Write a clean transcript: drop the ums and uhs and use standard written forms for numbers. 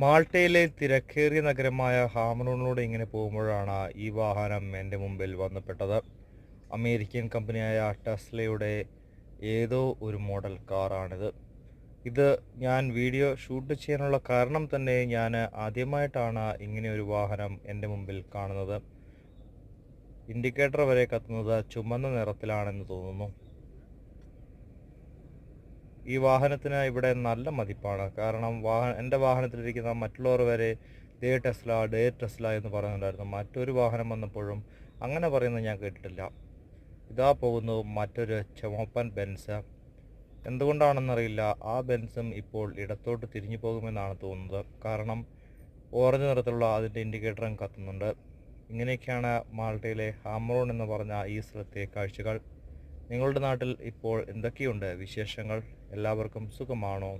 മാൾട്ടയിലെ തിരക്കേറിയ നഗരമായ ഹാമറൂണിലൂടെ ഇങ്ങനെ പോകുമ്പോഴാണ് ഈ വാഹനം എൻ്റെ മുമ്പിൽ വന്നുപെട്ടത്. അമേരിക്കൻ കമ്പനിയായ ടെസ്ലയുടെ ഏതോ ഒരു മോഡൽ കാറാണിത്. ഇത് ഞാൻ വീഡിയോ ഷൂട്ട് ചെയ്യാനുള്ള കാരണം തന്നെ ഞാൻ ആദ്യമായിട്ടാണ് ഇങ്ങനെ ഒരു വാഹനം എൻ്റെ മുമ്പിൽ കാണുന്നത്. ഇൻഡിക്കേറ്റർ വരെ കത്തുന്നത് ചുമന്ന നിറത്തിലാണെന്ന് തോന്നുന്നു. ഈ വാഹനത്തിന് ഇവിടെ നല്ല മതിപ്പാണ്. കാരണം എൻ്റെ വാഹനത്തിലിരിക്കുന്ന മറ്റുള്ളവർ വരെ ദേ ടെസ്ല എന്ന് പറയുന്നുണ്ടായിരുന്നു. മറ്റൊരു വാഹനം വന്നപ്പോഴും അങ്ങനെ പറയുന്നത് ഞാൻ കേട്ടിട്ടില്ല. ഇതാ പോകുന്നു മറ്റൊരു ചുവപ്പൻ ബെൻസ്. എന്തുകൊണ്ടാണെന്നറിയില്ല, ആ ബെൻസും ഇപ്പോൾ ഇടത്തോട്ട് തിരിഞ്ഞു പോകുമെന്നാണ് തോന്നുന്നത്. കാരണം ഓറഞ്ച് നിറത്തിലുള്ള അതിൻ്റെ ഇൻഡിക്കേറ്ററും കത്തുന്നുണ്ട്. ഇങ്ങനെയൊക്കെയാണ് മാൾട്ടയിലെ ഹാമറൂൺ എന്ന് പറഞ്ഞ ഈ സ്ഥലത്തെ കാഴ്ചകൾ. നിങ്ങളുടെ നാട്ടിൽ ഇപ്പോൾ എന്തൊക്കെയുണ്ട് വിശേഷങ്ങൾ? എല്ലാവർക്കും സുഖമാണോ?